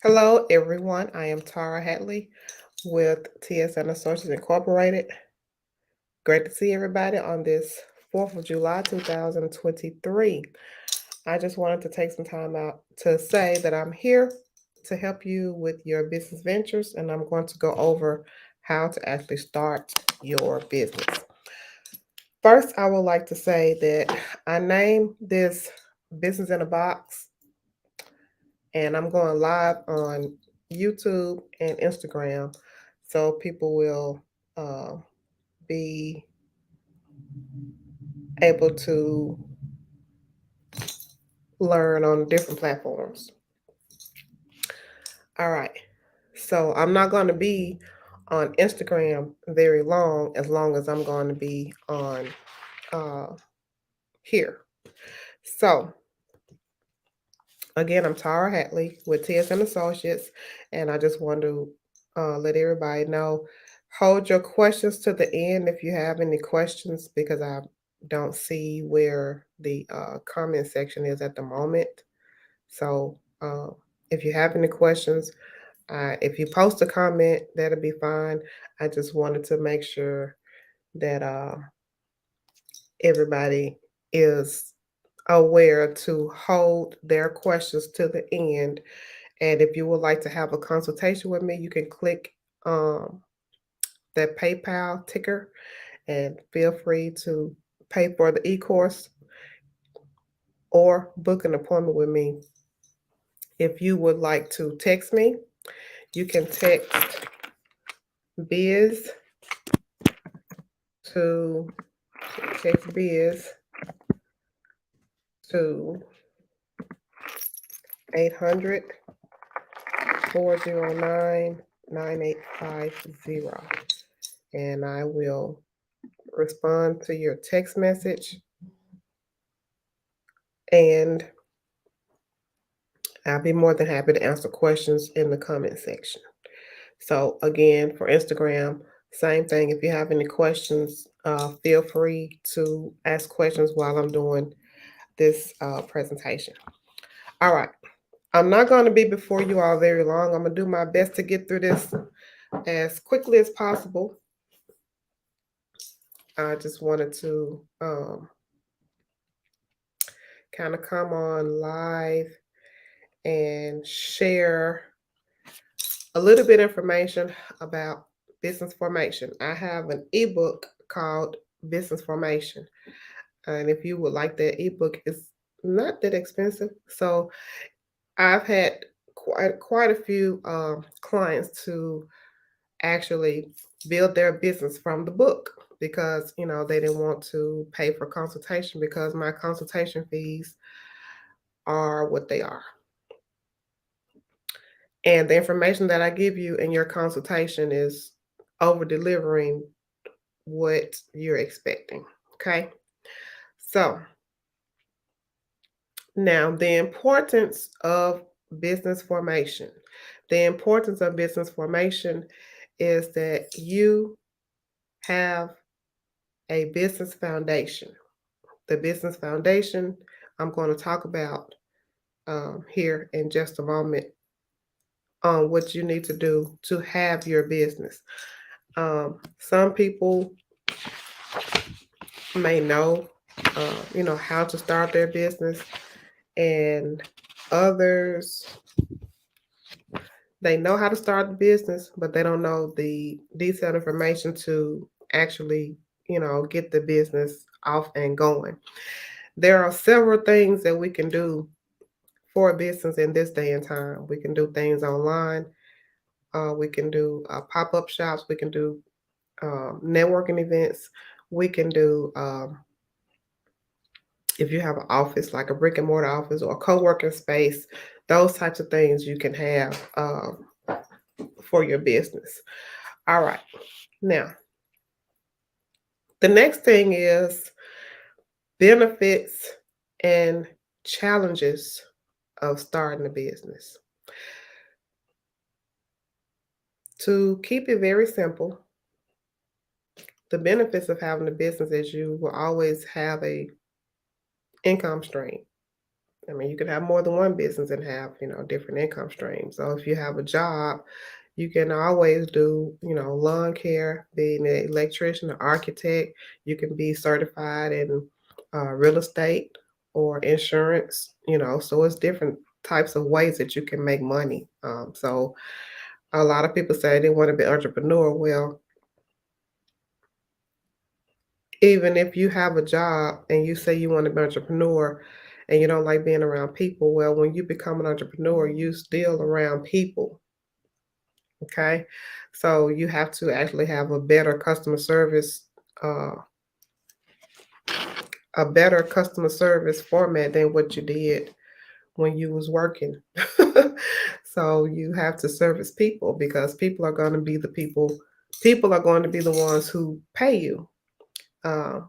Hello, everyone. I am Tara Hatley with TSN Associates Incorporated. Great to see everybody on this 4th of July 2023. I just wanted to take some time out to say that I'm here to help you with your business ventures, and I'm going to go over how to actually start your business. First, I would like to say that I named this Business in a Box, and I'm going live on YouTube and Instagram, so people will uh, be able to learn on different platforms. All right, so I'm not going to be on Instagram very long as I'm going to be on uh, here. So again, I'm Tara Hatley with TSM Associates, and I just want to let everybody know, hold your questions to the end if you have any questions, because I don't see where the comment section is at the moment. So if you have any questions, if you post a comment, that'll be fine. I just wanted to make sure that everybody is aware to hold their questions to the end. And if you would like to have a consultation with me, you can click um, that PayPal ticker and feel free to pay for the e-course or book an appointment with me. If you would like to text me, you can text biz to text biz to 800 409 9850, and I will respond to your text message, and I'll be more than happy to answer questions in the comment section. So again, for Instagram, same thing. If you have any questions, feel free to ask questions while I'm doing this presentation. All right. I'm not going to be before you all very long. I'm going to do my best to get through this as quickly as possible. I just wanted to kind of come on live and share a little bit of information about business formation. I have an ebook called Business Formation. And if you would like that ebook, it's not that expensive. So I've had quite a few clients to actually build their business from the book, because they didn't want to pay for consultation, because my consultation fees are what they are. And the information that I give you in your consultation is over delivering what you're expecting. Okay. So now the importance of business formation. The importance of business formation is that you have a business foundation. The business foundation I'm going to talk about here in just a moment on what you need to do to have your business. Some people may know, how to start their business, and others, they know how to start the business, but they don't know the detailed information to actually, get the business off and going. There are several things that we can do for a business in this day and time. We can do things online. We can do pop-up shops. We can do networking events. We can do, if you have an office, like a brick and mortar office or a co-working space, those types of things you can have for your business. All right. Now, the next thing is benefits and challenges of starting a business. To keep it very simple, the benefits of having a business is you will always have a income stream. I mean, you can have more than one business and have, different income streams. So if you have a job, you can always do, lawn care, being an electrician, an architect. You can be certified in real estate or insurance, so it's different types of ways that you can make money. So a lot of people say they want to be entrepreneur. Well, even if you have a job and you say you want to be entrepreneur and you don't like being around people, well, when you become an entrepreneur, you still around people. Okay. So you have to actually have uh, a better customer service format than what you did when you was working. So you have to service people because people are going to be people are going to be the ones who pay you uh,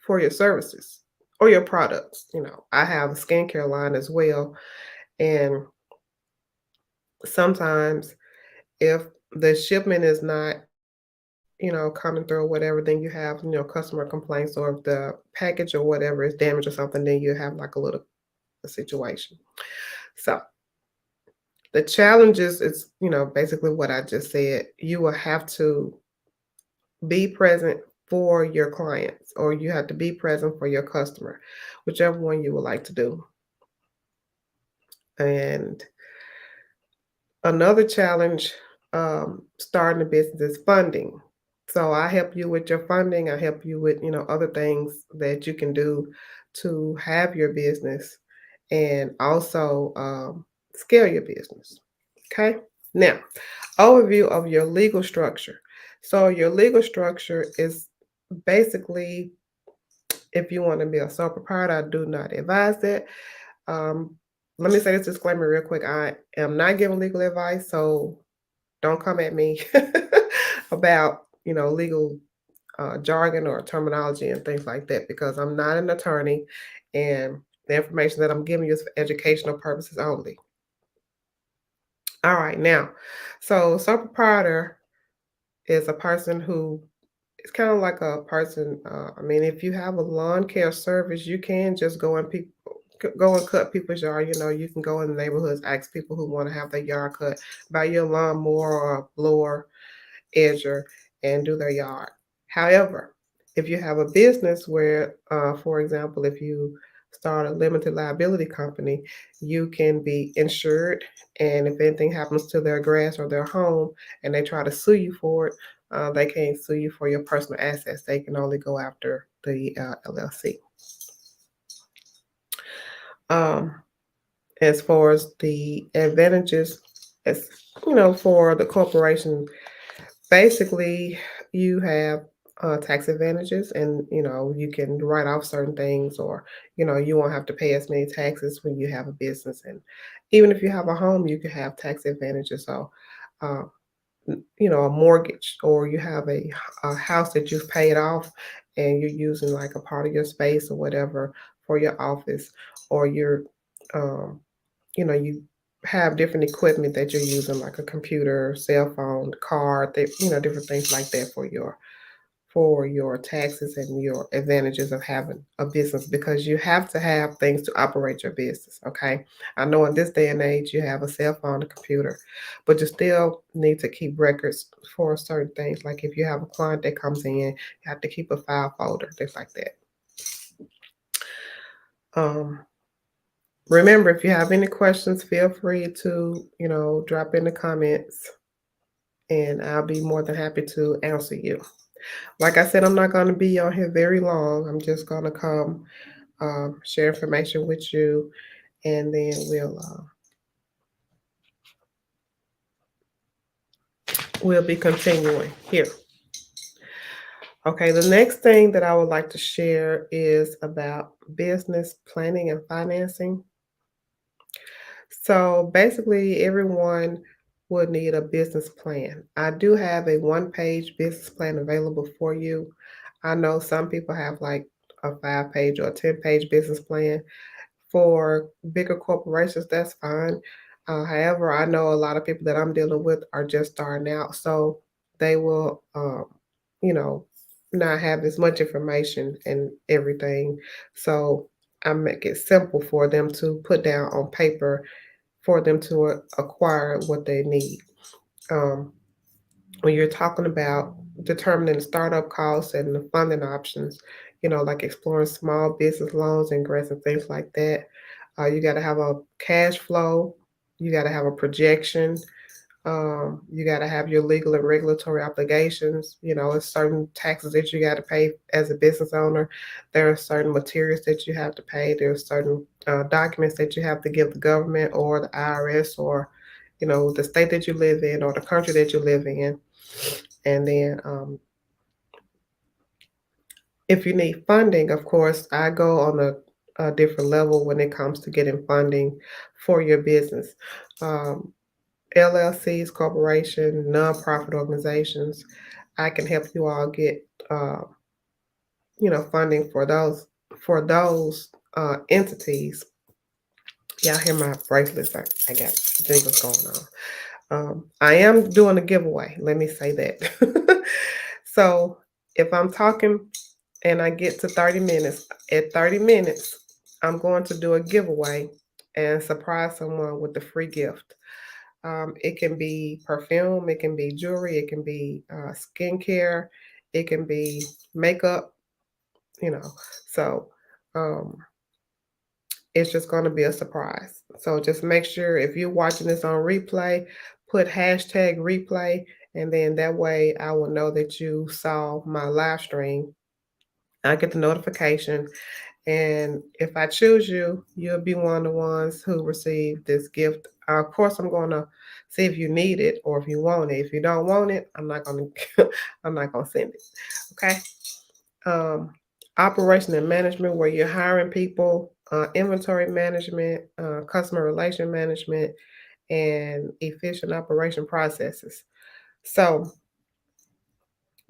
for your services or your products. I have a skincare line as well, and sometimes if the shipment is not, coming through or whatever, then you have, customer complaints, or if the package or whatever is damaged or something, then you have like a situation. So the challenges is, basically what I just said. You will have to be present for your clients, or you have to be present for your customer, whichever one you would like to do. And another challenge starting a business is funding. So I help you with your funding. I help you with, other things that you can do to have your business and also scale your business. Okay. Now, overview of your legal structure. So your legal structure is basically, if you want to be a sole proprietor, I do not advise that. Um, Let me say this disclaimer real quick. I am not giving legal advice, so don't come at me about, legal jargon or terminology and things like that, because I'm not an attorney and the information that I'm giving you is for educational purposes only. All right, now, so sole proprietor is a person who it's kind of like a person. I mean, if you have a lawn care service, you can just go and cut people's yard. You can go in the neighborhoods, ask people who want to have their yard cut, buy your lawnmower or a blower, edger, and do their yard. However, if you have a business where, for example, if you start a limited liability company, you can be insured, and if anything happens to their grass or their home and they try to sue you for it, they can't sue you for your personal assets. They can only go after the LLC. Um, as far as the advantages, as for the corporation, basically, you have tax advantages, and you can write off certain things, or you won't have to pay as many taxes when you have a business. And even if you have a home, you can have tax advantages. So, uh, a mortgage, or you have a house that you've paid off, and you're using like a part of your space or whatever for your office, or um, you have different equipment that you're using, like a computer, cell phone, car, different things like that for your taxes and your advantages of having a business, because you have to have things to operate your business. Okay. I know in this day and age you have a cell phone, a computer, but you still need to keep records for certain things. Like if you have a client that comes in, you have to keep a file folder, things like that. Um, Remember, if you have any questions, feel free to, drop in the comments, and I'll be more than happy to answer you. Like I said, I'm not going to be on here very long. I'm just going to come share information with you, and then we'll be continuing here. Okay, the next thing that I would like to share is about business planning and financing. So basically, everyone would need a business plan. I do have a one-page business plan available for you. I know some people have like a 5-page or a 10-page business plan. For bigger corporations, that's fine. However, I know a lot of people that I'm dealing with are just starting out, so they will, you know, not have as much information and everything. So I make it simple for them to put down on paper for them to acquire what they need. Um, when you're talking about determining the startup costs and the funding options, like exploring small business loans and grants and things like that, you got to have a cash flow, you got to have a projection, you got to have your legal and regulatory obligations. It's certain taxes that you got to pay as a business owner. There are certain materials that you have to pay. There are certain documents that you have to give the government or the IRS or, the state that you live in or the country that you live in. And then if you need funding, of course, I go on a different level when it comes to getting funding for your business. Um, LLCs, corporation, nonprofit organizations, I can help you all get funding for those entities. Y'all hear my bracelets? I got jingles going on. I am doing a giveaway. Let me say that. So if I'm talking and I get to 30 minutes, at 30 minutes, I'm going to do a giveaway and surprise someone with a free gift. It can be perfume, it can be jewelry, it can be skincare, it can be makeup, you know. So um, it's just going to be a surprise. So just make sure if you're watching this on replay, put hashtag replay, and then that way I will know that you saw my live stream. I get the notification, and if I choose you, you'll be one of the ones who receive this gift. Of course, I'm gonna see if you need it or if you want it. If you don't want it, I'm not gonna I'm not gonna send it. Okay. Um, Operation and management, where you're hiring people, inventory management, customer relation management, and efficient operation processes. So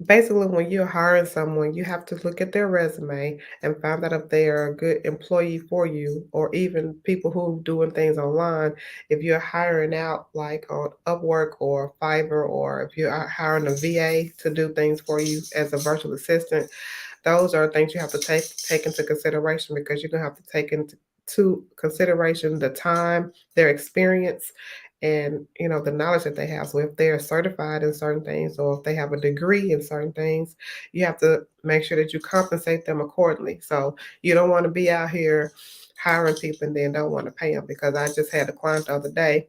basically, when you're hiring someone, you have to look at their resume and find out if they are a good employee for you, or even people who doing things online. If you're hiring out like on Upwork or Fiverr, or if you're hiring a VA to do things for you as a virtual assistant, those are things you have to take into consideration, because you're gonna have to take into consideration the time, their experience, and the knowledge that they have. So if they're certified in certain things, or if they have a degree in certain things, you have to make sure that you compensate them accordingly. So you don't want to be out here hiring people and then don't want to pay them. Because I just had a client the other day,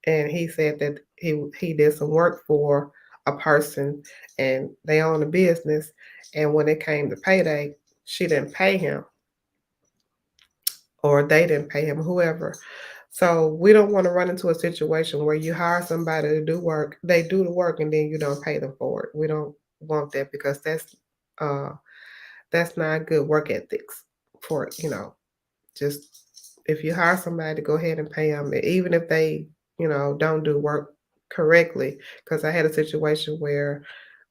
and he said that he did some work for a person, and they own a business, and when it came to payday, she didn't pay him, or they didn't pay him, whoever. So we don't want to run into a situation where you hire somebody to do work, they do the work, and then you don't pay them for it. We don't want that, because uh that's not good work ethics for just if you hire somebody, to go ahead and pay them, even if they don't do work correctly. Because I had a situation where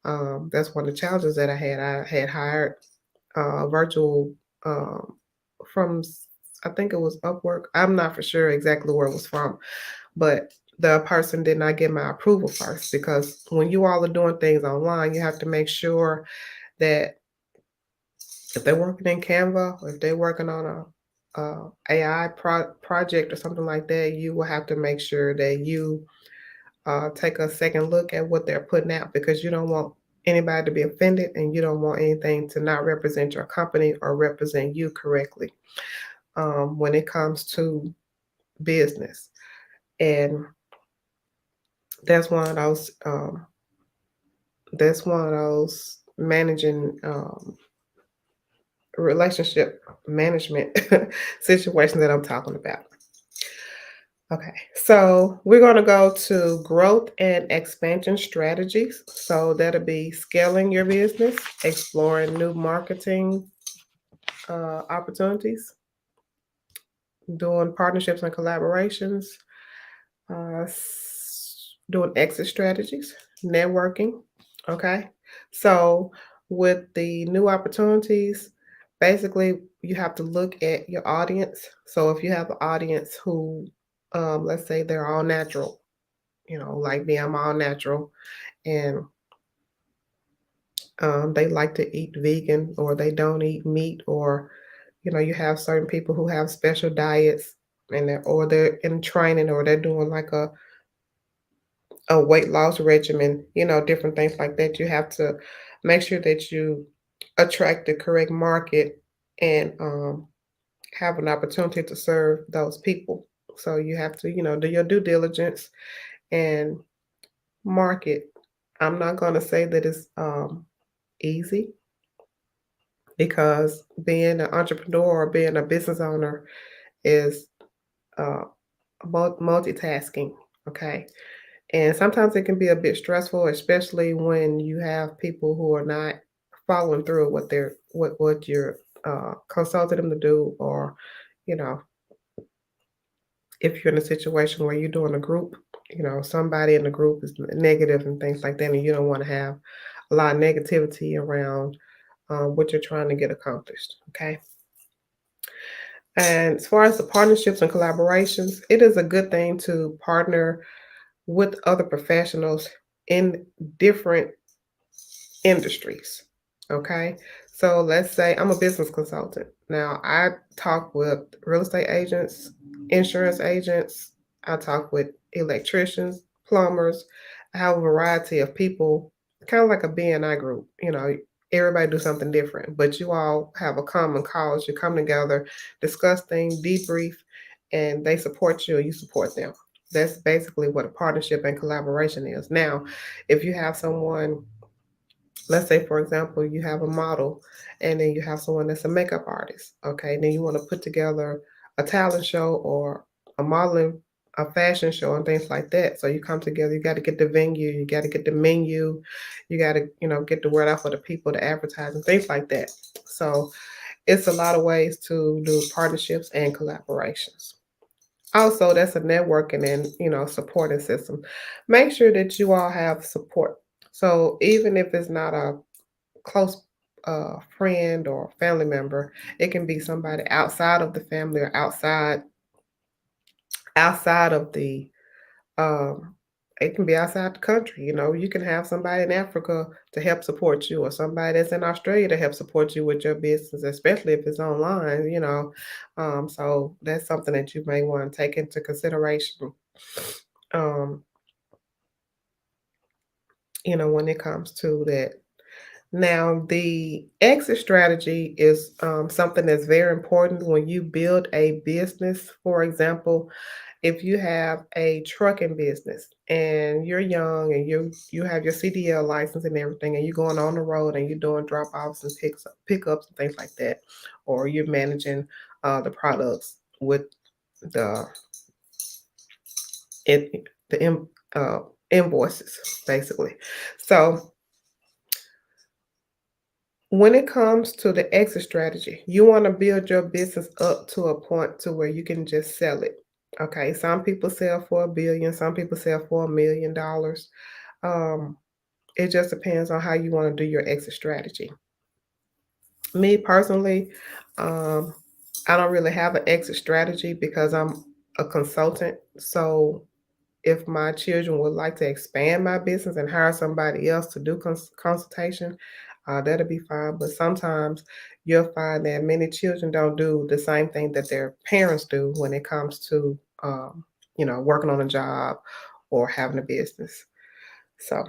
that's one of the challenges that I had hired virtual from I think it was Upwork. I'm not for sure exactly where it was from, but the person did not get my approval first, because when you all are doing things online, you have to make sure that if they're working in Canva, or if they're working on a AI project or something like that, you will have to make sure that you take a second look at what they're putting out, because you don't want anybody to be offended, and you don't want anything to not represent your company or represent you correctly when it comes to business. And that's one of those managing relationship management situations that I'm talking about. Okay, so we're going to go to growth and expansion strategies. So that'll be scaling your business, exploring new marketing opportunities, doing partnerships and collaborations, doing exit strategies, networking. Okay, so with the new opportunities, basically you have to look at your audience. So if you have an audience who, let's say they're all natural, like me, I'm all natural, and they like to eat vegan, or they don't eat meat, or You have certain people who have special diets and they're in training or they're doing like a weight loss regimen, different things like that. You have to make sure that you attract the correct market and have an opportunity to serve those people. So you have to, do your due diligence and market. I'm not going to say that it's easy because being an entrepreneur or being a business owner is uh, multitasking. Okay. And sometimes it can be a bit stressful, especially when you have people who are not following through with what you're consulting them to do, or you know, if you're in a situation where you're doing a group, somebody in the group is negative and things like that, and you don't want to have a lot of negativity around what you're trying to get accomplished. Okay. And as far as the partnerships and collaborations, it is a good thing to partner with other professionals in different industries. Okay. So let's say I'm a business consultant. Now I talk with real estate agents, insurance agents, I talk with electricians, plumbers. I have a variety of people, kind of like a BNI group. Everybody do something different, but you all have a common cause. You come together, discuss things, debrief, and they support you and you support them. That's basically what a partnership and collaboration is. Now, if you have someone, let's say for example you have a model and then you have someone that's a makeup artist, okay, then you want to put together a talent show or a modeling, a fashion show and things like that. So you come together, you got to get the venue, you got to get the menu, you got to get the word out for the people to advertise and things like that. So it's a lot of ways to do partnerships and collaborations. Also, that's a networking and supporting system. Make sure that you all have support. So even if it's not a close friend or family member, it can be somebody outside of the family or outside of the um, it can be outside the country. You can have somebody in Africa to help support you, or somebody that's in Australia to help support you with your business, especially if it's online. So that's something that you may want to take into consideration. Um, when it comes to that. Now, the exit strategy is something that's very important when you build a business. For example, if you have a trucking business and you're young and you have your CDL license and everything, and you're going on the road and you're doing drop offs and pickups and things like that, or you're managing the products with the it, the invoices, basically. So when it comes to the exit strategy, you want to build your business up to a point to where you can just sell it. Okay, some people sell for $1 billion, some people sell for $1 million. Um, it just depends on how you want to do your exit strategy. Me personally, um, I don't really have an exit strategy because I'm a consultant. So if my children would like to expand my business and hire somebody else to do consultation, that'll be fine. But sometimes you'll find that many children don't do the same thing that their parents do when it comes to, working on a job or having a business. So,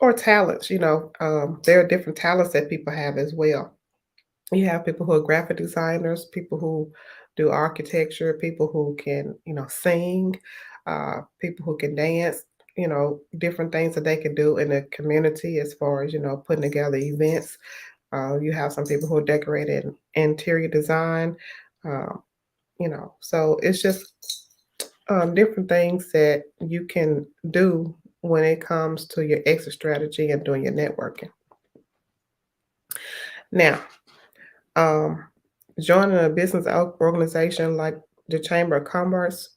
or talents, there are different talents that people have as well. You have people who are graphic designers, people who do architecture, people who can, sing, people who can dance, different things that they can do in the community as far as, putting together events. You have some people who are decorated interior design, uh, so it's just different things that you can do when it comes to your exit strategy and doing your networking. Now, um, joining a business organization like the Chamber of Commerce,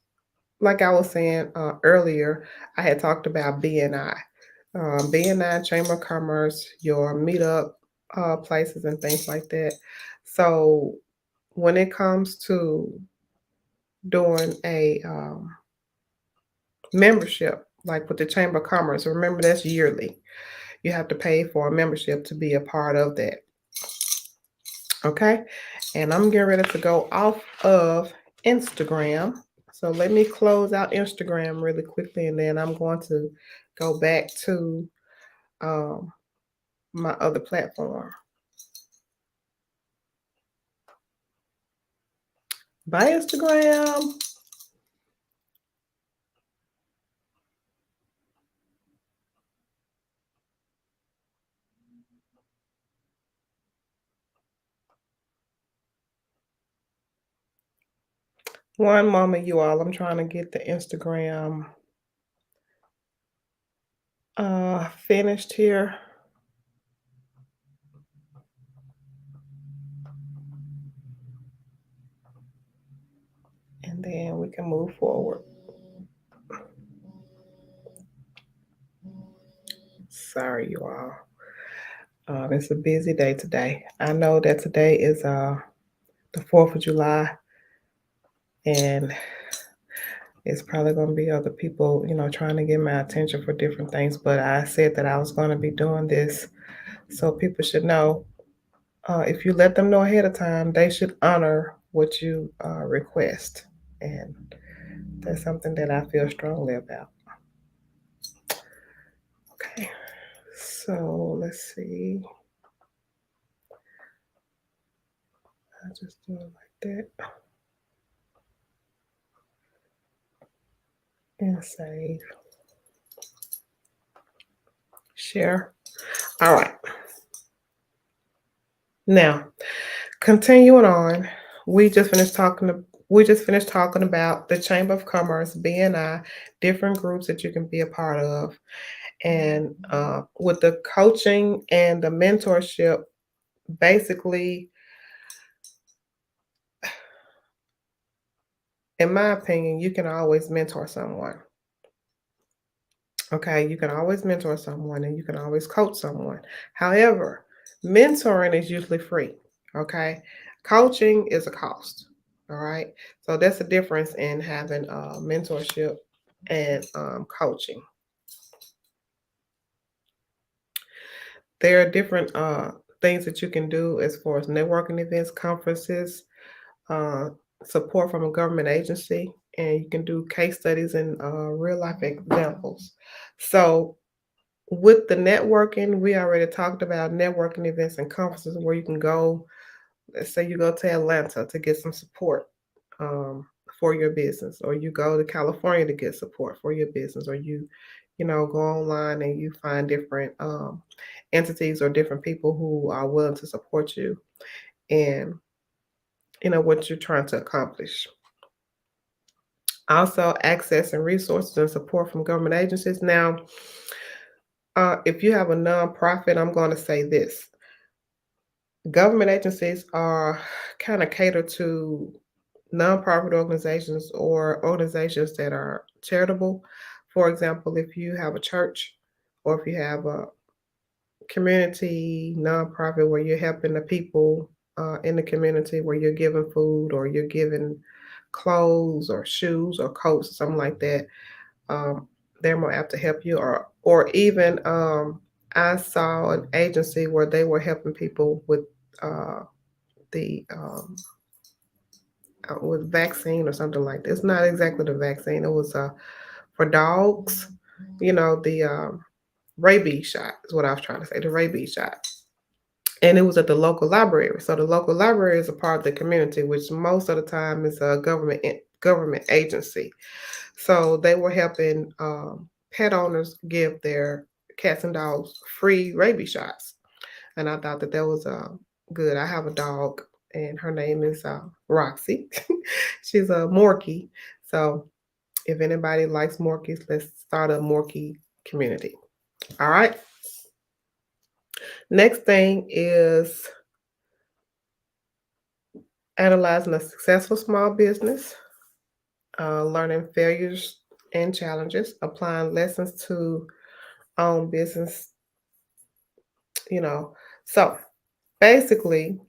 like I was saying earlier, I had talked about BNI. BNI, Chamber of Commerce, your meetup places and things like that. So when it comes to doing a membership, like with the Chamber of Commerce, remember that's yearly. You have to pay for a membership to be a part of that. Okay, and I'm getting ready to go off of Instagram. So let me close out Instagram really quickly, and then I'm going to go back to um, my other platform. Bye, Instagram. One moment, you all. I'm trying to get the Instagram finished here, and then we can move forward. Sorry, you all. It's a busy day today. I know that today is the 4th of July, and it's probably going to be other people, trying to get my attention for different things. But I said that I was going to be doing this, so people should know. If you let them know ahead of time, they should honor what you request, and that's something that I feel strongly about. Okay, so let's see. I just do it like that and save, share. All right. Now, continuing on, we just finished talking about the Chamber of Commerce, BNI, different groups that you can be a part of, and with the coaching and the mentorship, basically, in my opinion, you can always mentor someone. Okay, you can always mentor someone and you can always coach someone. However, mentoring is usually free. Okay, coaching is a cost. All right, so that's the difference in having mentorship and coaching. There are different things that you can do as far as networking events, conferences, uh, support from a government agency, and you can do case studies and real life examples. So, with the networking, we already talked about networking events and conferences where you can go. Let's say you go to Atlanta to get some support um, for your business, or you go to California to get support for your business, or you go online and you find different entities or different people who are willing to support you and what you're trying to accomplish. Also, access and resources and support from government agencies. Now, if you have a nonprofit, I'm going to say this: government agencies are kind of cater to nonprofit organizations or organizations that are charitable. For example, if you have a church or if you have a community nonprofit where you're helping the people in the community, where you're giving food or you're giving clothes or shoes or coats, something like that, um, they're more apt to help you. Or even I saw an agency where they were helping people uh, the with vaccine or something like this. It's not exactly the vaccine. It was for dogs. The rabies shot is what I was trying to say. The rabies shot, and it was at the local library. So the local library is a part of the community, which most of the time is a government agency. So they were helping pet owners give their cats and dogs free rabies shots, and I thought that was good. I have a dog, and her name is Roxy. She's a Morkie. So if anybody likes Morkies, let's start a Morkie community. All right. Next thing is analyzing a successful small business, learning failures and challenges, applying lessons to own business. You know, so basically,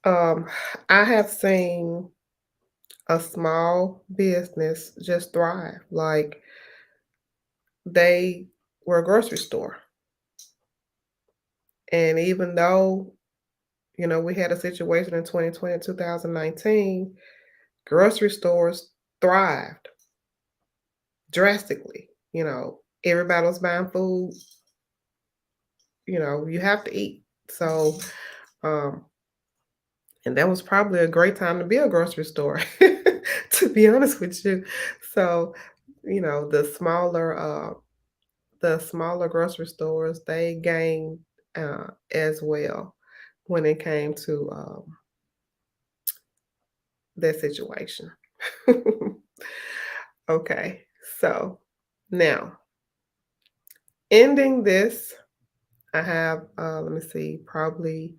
um, I have seen a small business just thrive. Like they were a grocery store And even though, we had a situation in 2020, 2019, grocery stores thrived drastically. Everybody was buying food. You have to eat. So, um, and that was probably a great time to be a grocery store, to be honest with you. So, you know, the smaller uh the smaller grocery stores, they gained as well when it came to that situation. Okay, so now ending this, I have, let me see, probably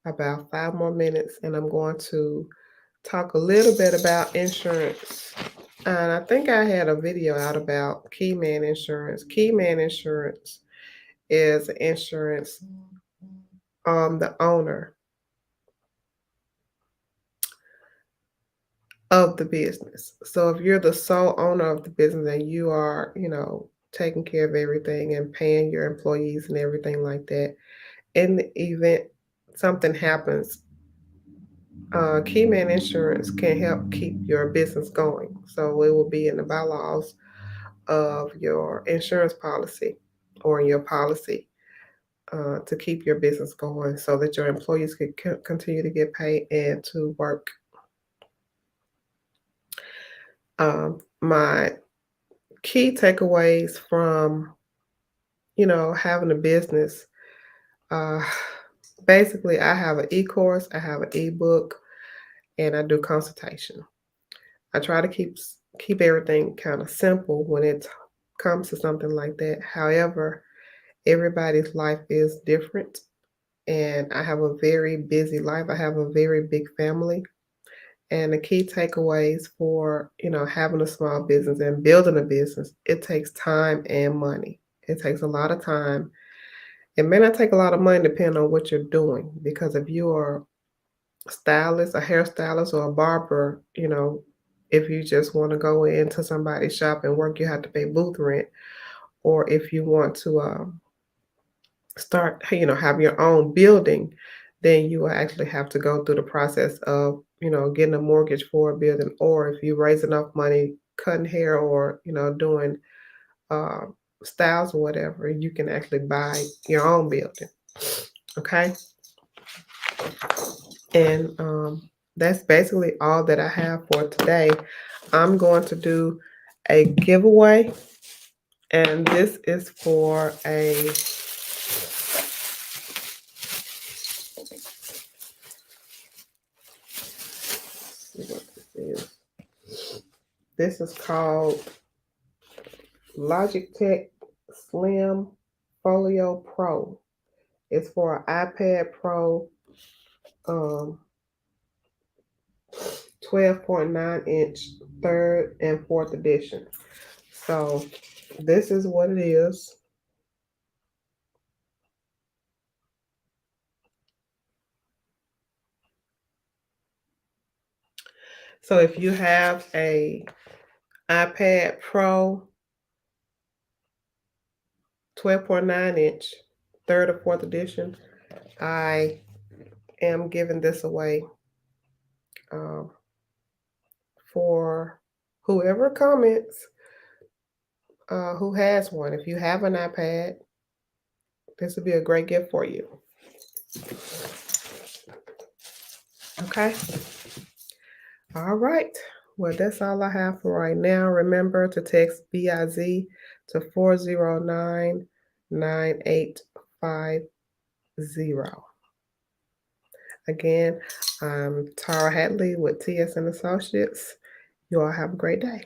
about 5 more minutes, and I'm going to talk a little bit about insurance. And I think I had a video out about Keyman Insurance. Keyman Insurance is insurance on the owner of the business. So if you're the sole owner of the business and you are, taking care of everything and paying your employees and everything like that, in the event something happens, Keyman Insurance can help keep your business going. So it will be in the bylaws of your insurance policy or in your policy to keep your business going so that your employees can continue to get paid and to work. My key takeaways from, having a business, uh, basically, I have an e-course, I have an e-book, and I do consultation. I try to keep everything kind of simple when it comes to something like that. However, everybody's life is different, and I have a very busy life. I have a very big family. And the key takeaways for, having a small business and building a business, it takes time and money. It takes a lot of time. It may not take a lot of money depending on what you're doing, because if you are a stylist, a hairstylist, or a barber, if you just want to go into somebody's shop and work, you have to pay booth rent. Or if you want to start, have your own building, then you will actually have to go through the process of, getting a mortgage for a building. Or if you raise enough money cutting hair or, doing uh, styles or whatever, you can actually buy your own building. Okay. And that's basically all that I have for today. I'm going to do a giveaway, and this is for see what this is. This is called Logitech Slim Folio Pro. It's for an iPad Pro, 12.9-inch, third and fourth edition. So this is what it is. So if you have a iPad Pro 12.9-inch, third or fourth edition, I am giving this away for whoever comments who has one. If you have an iPad, this would be a great gift for you. Okay. All right. Well, that's all I have for right now. Remember to text BIZ to 409-9850. Again, I'm Tara Hadley with TSN Associates. You all have a great day.